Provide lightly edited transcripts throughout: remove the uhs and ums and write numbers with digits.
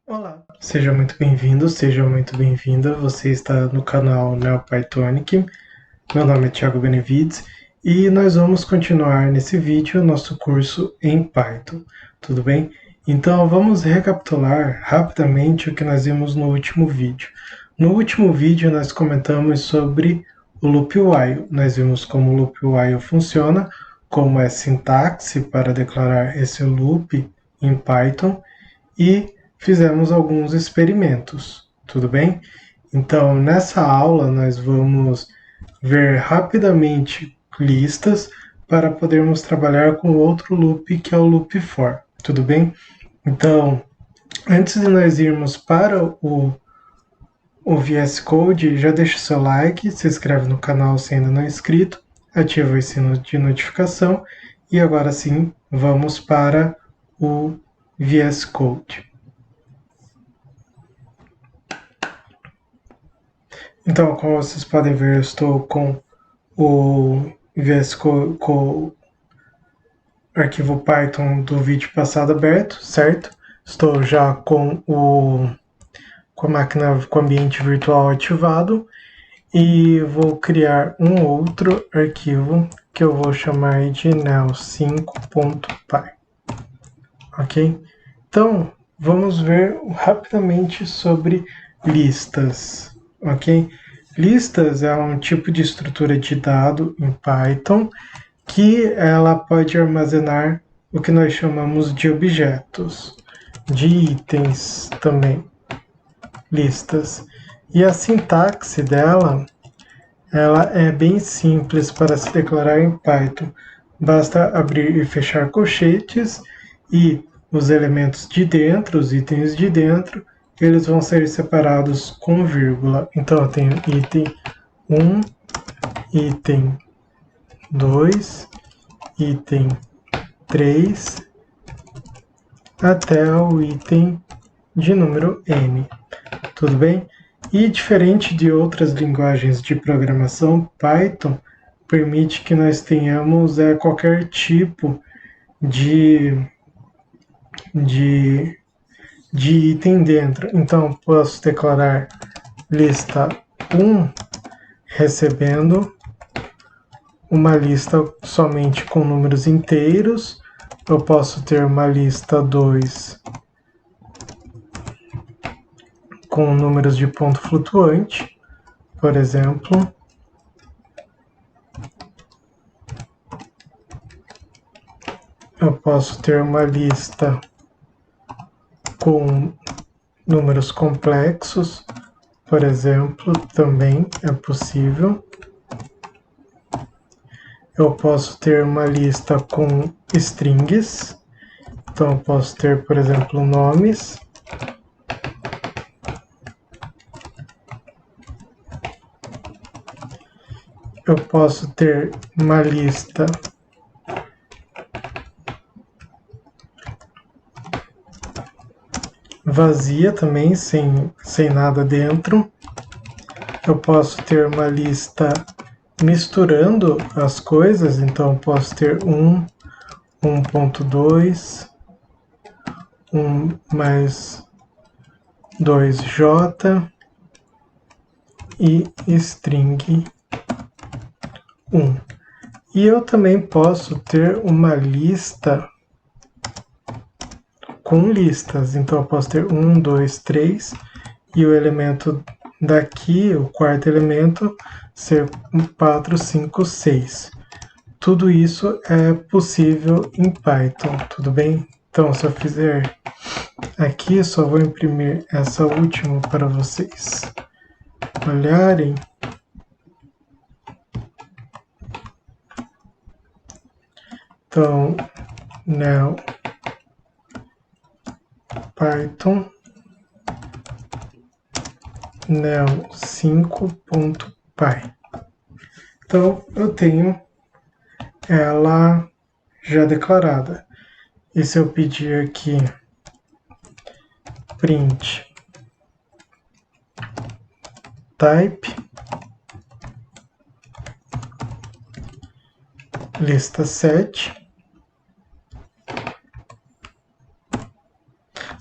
Olá, seja muito bem-vindo, seja muito bem-vinda. Você está no canal NeoPythonic. Meu nome é Thiago Benevides e nós vamos continuar nesse vídeo nosso curso em Python, tudo bem? Então vamos recapitular rapidamente o que nós vimos no último vídeo. No último vídeo nós comentamos sobre o loop while. Nós vimos como o loop while funciona, como é a sintaxe para declarar esse loop em Python e fizemos alguns experimentos, tudo bem? Então, nessa aula, nós vamos ver rapidamente listas para podermos trabalhar com outro loop, que é o loop for, tudo bem? Então, antes de nós irmos para o VS Code, já deixa o seu like, se inscreve no canal se ainda não é inscrito, ativa o sino de notificação e agora sim, vamos para o VS Code. Então, como vocês podem ver, eu estou com o VS Code, arquivo Python do vídeo passado aberto, certo? Estou já com a máquina com ambiente virtual ativado e vou criar um outro arquivo que eu vou chamar de neo5.py, ok? Então, vamos ver rapidamente sobre listas, ok? Listas é um tipo de estrutura de dado em Python que ela pode armazenar o que nós chamamos de objetos, de itens também, listas. E a sintaxe dela, ela é bem simples para se declarar em Python. Basta abrir e fechar colchetes e os elementos de dentro, os itens de dentro, eles vão ser separados com vírgula. Então eu tenho item 1, item 2, item 3, até o item de número n. Tudo bem? E diferente de outras linguagens de programação, Python permite que nós tenhamos qualquer tipo de, de, de item dentro. Então, posso declarar lista 1 recebendo uma lista somente com números inteiros. Eu posso ter uma lista 2 com números de ponto flutuante, por exemplo. Eu posso ter uma lista com números complexos, por exemplo, também é possível. Eu posso ter uma lista com strings, então eu posso ter, por exemplo, nomes. Eu posso ter uma lista vazia também, sem nada dentro. Eu posso ter uma lista misturando as coisas, então posso ter 1, 1.2, 1 mais 2j e string 1. E eu também posso ter uma lista com listas, então eu posso ter 1, 2, 3 e o elemento daqui, o quarto elemento, ser 4, 5, 6. Tudo isso é possível em Python, tudo bem? Então, se eu fizer aqui, eu só vou imprimir essa última para vocês olharem. Então, now Python neo5.py. Então, eu tenho ela já declarada. E se eu pedir aqui print type lista 7,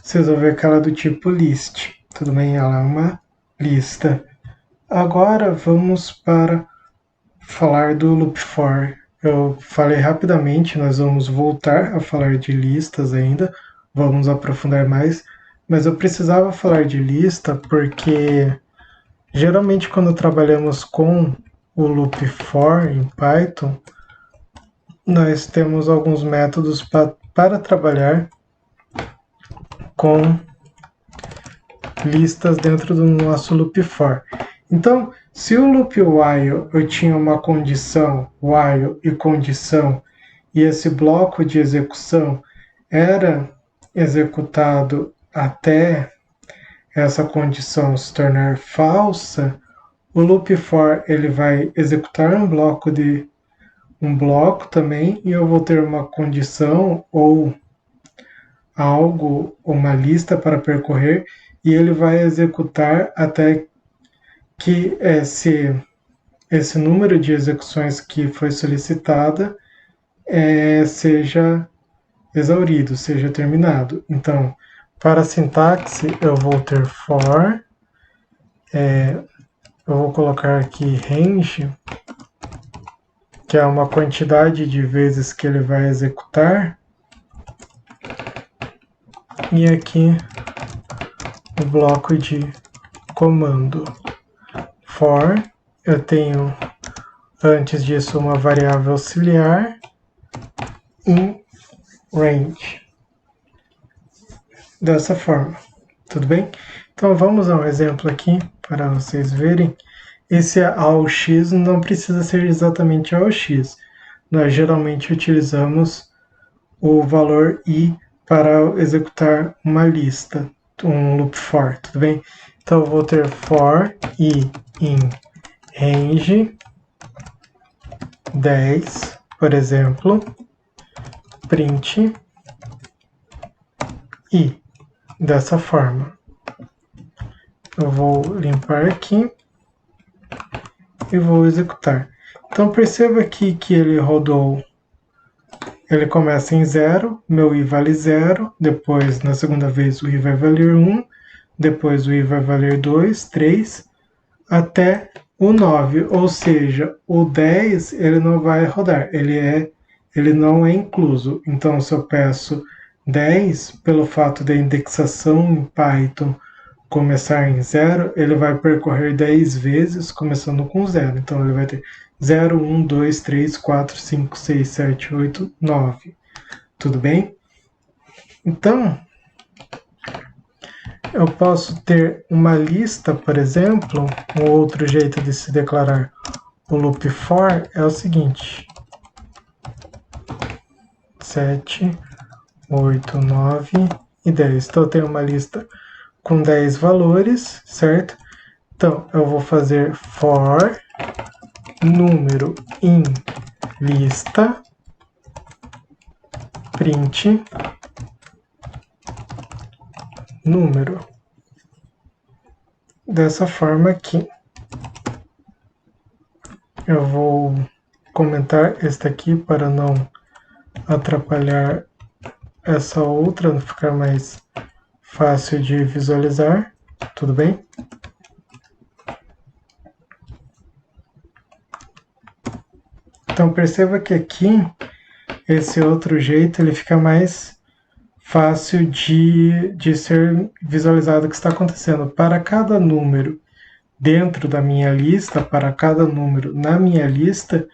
vocês vão ver que ela é do tipo list, tudo bem? Ela é uma lista. Agora vamos para falar do loop for. Eu falei rapidamente, nós vamos voltar a falar de listas ainda, vamos aprofundar mais, mas eu precisava falar de lista porque geralmente quando trabalhamos com o loop for em Python, nós temos alguns métodos para trabalhar com listas dentro do nosso loop for. Então, se o loop while eu tinha uma condição, while e condição, e esse bloco de execução era executado até essa condição se tornar falsa, o loop for ele vai executar um bloco também, e eu vou ter uma condição ou algo, uma lista para percorrer, e ele vai executar até que esse número de execuções que foi solicitada seja exaurido, seja terminado. Então, para a sintaxe, eu vou ter for, eu vou colocar aqui range, que é uma quantidade de vezes que ele vai executar, e aqui o bloco de comando. For, eu tenho antes disso uma variável auxiliar em range. Dessa forma, tudo bem? Então vamos a um exemplo aqui para vocês verem. Esse AOX não precisa ser exatamente AOX. Nós geralmente utilizamos o valor i para executar uma lista, um loop for, tudo bem? Então eu vou ter for i em range 10, por exemplo, print i, dessa forma. Eu vou limpar aqui e vou executar. Então perceba aqui que ele rodou, ele começa em 0, meu i vale 0, depois na segunda vez o i vai valer 1, depois o i vai valer 2, 3, até o 9, ou seja, o 10 ele não vai rodar, ele não é incluso. Então se eu peço 10, pelo fato da indexação em Python começar em 0, ele vai percorrer 10 vezes, começando com 0. Então ele vai ter 0, 1, 2, 3, 4, 5, 6, 7, 8, 9. Tudo bem? Então, eu posso ter uma lista, por exemplo, um outro jeito de se declarar o loop for é o seguinte: 7, 8, 9 e 10. Então eu tenho uma lista com 10 valores, certo? Então eu vou fazer for número em lista print número. Dessa forma aqui. Eu vou comentar este aqui para não atrapalhar essa outra, não ficar mais fácil de visualizar. Tudo bem? Então perceba que aqui esse outro jeito ele fica mais fácil de ser visualizado o que está acontecendo. Para cada número dentro da minha lista, para cada número na minha lista,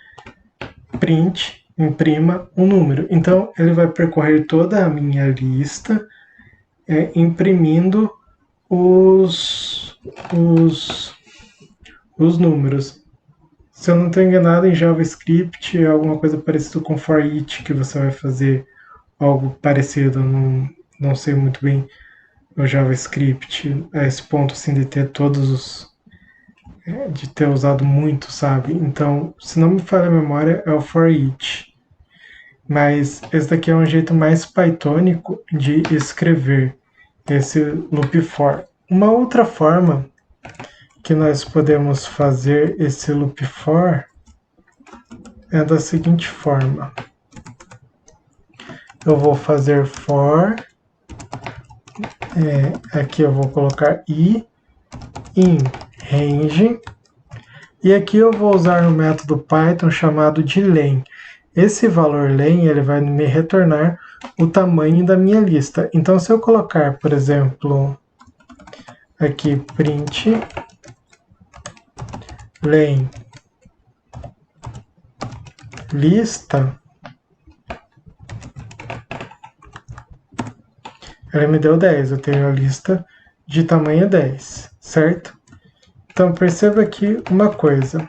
print, imprima um número. Então ele vai percorrer toda a minha lista imprimindo os números. Se eu não estou enganado, em JavaScript é alguma coisa parecida com for each, que você vai fazer algo parecido, não sei muito bem o JavaScript, a esse ponto assim de ter todos os... de ter usado muito, sabe? Então, se não me falha a memória, é o for each. Mas esse daqui é um jeito mais pythônico de escrever esse loop for. Uma outra forma que nós podemos fazer esse loop for é da seguinte forma. Eu vou fazer for aqui eu vou colocar i in range, e aqui eu vou usar um método Python chamado de len. Esse valor len ele vai me retornar o tamanho da minha lista. Então, se eu colocar, por exemplo, aqui print len lista, ele me deu 10. Eu tenho a lista de tamanho 10, certo? Então, perceba aqui uma coisa.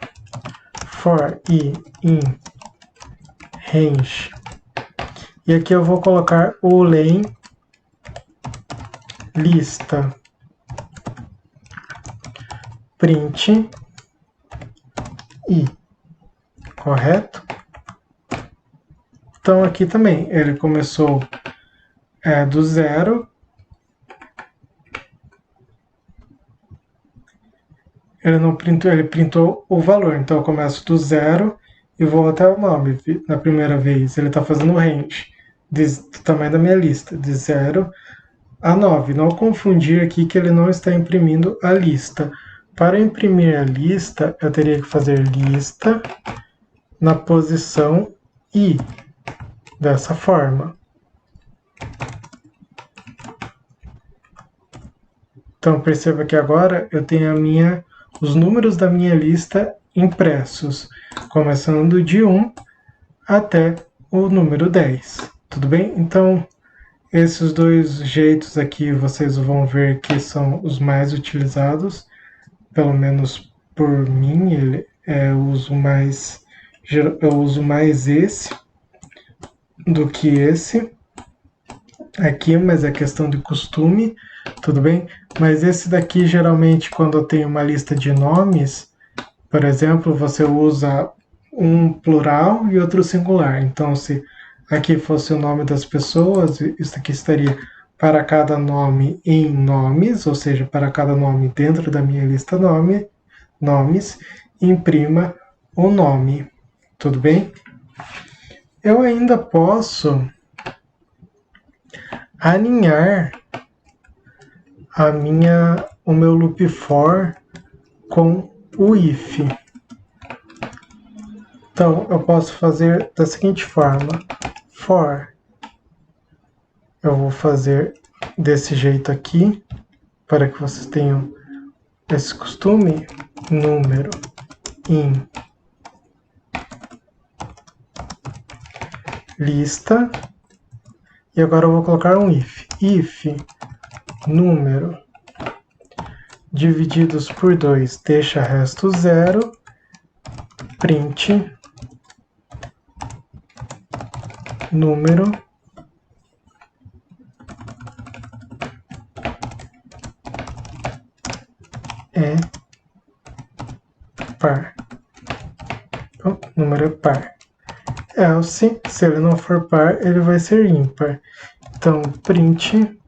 For i in range. E aqui eu vou colocar o len lista print i. Correto? Então, aqui também, ele começou do 0. Ele não printou, ele printou o valor. Então eu começo do 0 e vou até o 9. Na primeira vez, ele está fazendo o range do tamanho da minha lista, de 0 a 9. Não confundir aqui que ele não está imprimindo a lista. Para imprimir a lista, eu teria que fazer lista na posição i, dessa forma. Então perceba que agora eu tenho os números da minha lista impressos, começando de 1 até o número 10. Tudo bem? Então, esses dois jeitos aqui vocês vão ver que são os mais utilizados, pelo menos por mim, eu uso mais esse do que esse aqui, mas é questão de costume, tudo bem? Mas esse daqui, geralmente, quando eu tenho uma lista de nomes, por exemplo, você usa um plural e outro singular. Então, se aqui fosse o nome das pessoas, isso aqui estaria para cada nome em nomes, ou seja, para cada nome dentro da minha lista nomes, imprima o nome. Tudo bem? Eu ainda posso alinhar o meu loop for com o if. Então, eu posso fazer da seguinte forma. For, eu vou fazer desse jeito aqui, para que vocês tenham esse costume. Número in lista. E agora eu vou colocar um if. If número divididos por 2 deixa resto 0, print número é par. Então, número é par. Else, se ele não for par, ele vai ser ímpar. Então, print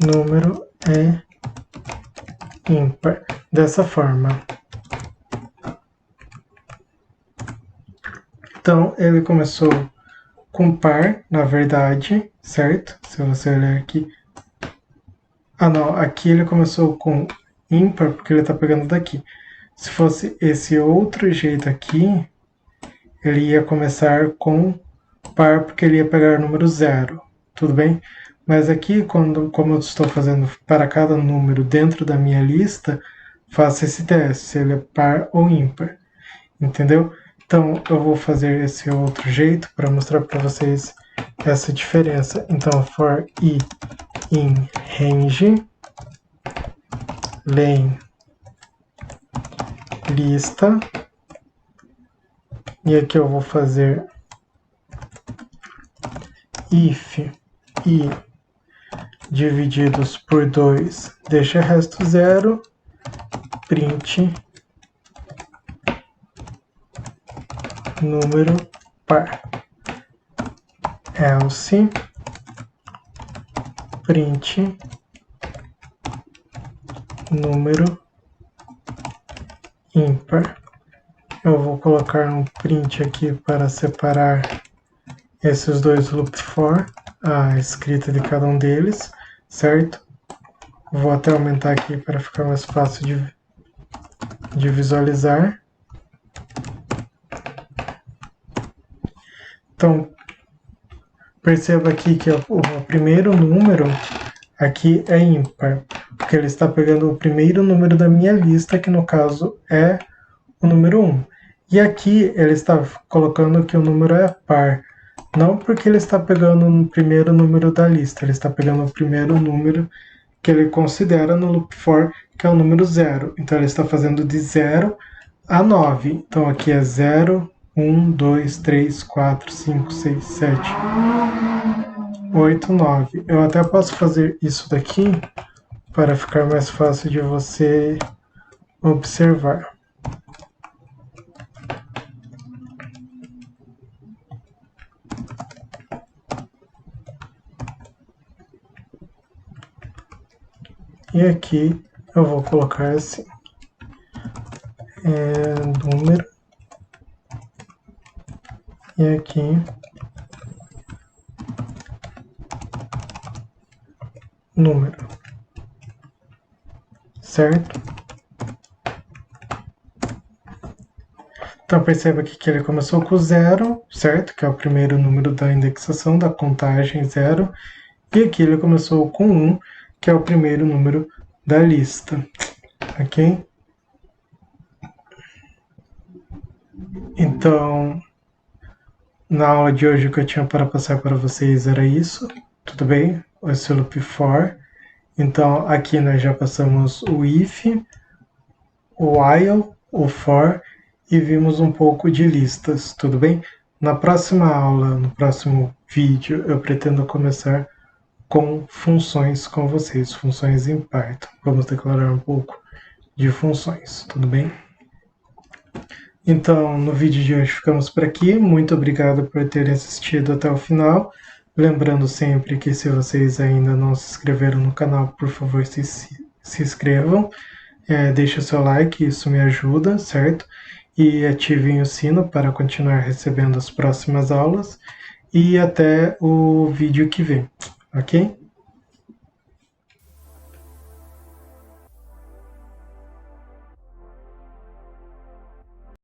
número é ímpar. Dessa forma. Então, ele começou com par, na verdade, certo? Se você olhar aqui. Ah, não. Aqui ele começou com ímpar, porque ele está pegando daqui. Se fosse esse outro jeito aqui, ele ia começar com par, porque ele ia pegar o número 0. Tudo bem? Mas aqui, como eu estou fazendo para cada número dentro da minha lista, faça esse teste, se ele é par ou ímpar. Entendeu? Então, eu vou fazer esse outro jeito para mostrar para vocês essa diferença. Então, for i in range, len lista, e aqui eu vou fazer if i divididos por 2 deixa resto 0, print número par. Else print número ímpar. Eu vou colocar um print aqui para separar esses dois loop for, a escrita de cada um deles, certo? Vou até aumentar aqui para ficar mais fácil de visualizar. Então, perceba aqui que o primeiro número aqui é ímpar, porque ele está pegando o primeiro número da minha lista, que no caso é o número 1. E aqui ele está colocando que o número é par, não porque ele está pegando o primeiro número da lista, ele está pegando o primeiro número que ele considera no loop for, que é o número 0. Então ele está fazendo de 0 a 9. Então aqui é 0, 1, 2, 3, 4, 5, 6, 7, 8, 9. Eu até posso fazer isso daqui para ficar mais fácil de você observar. E aqui eu vou colocar assim, número, e aqui número, certo? Então perceba aqui que ele começou com 0, certo? Que é o primeiro número da indexação, da contagem 0. E aqui ele começou com 1, que é o primeiro número da lista, ok? Então, na aula de hoje o que eu tinha para passar para vocês era isso, tudo bem? Esse loop for. Então, aqui nós já passamos o if, o while, o for e vimos um pouco de listas, tudo bem? Na próxima aula, no próximo vídeo, eu pretendo começar com funções com vocês, funções em Python. Vamos declarar um pouco de funções, tudo bem? Então, no vídeo de hoje ficamos por aqui. Muito obrigado por terem assistido até o final. Lembrando sempre que se vocês ainda não se inscreveram no canal, por favor, se inscrevam. Deixe o seu like, isso me ajuda, certo? E ativem o sino para continuar recebendo as próximas aulas. E até o vídeo que vem, ok?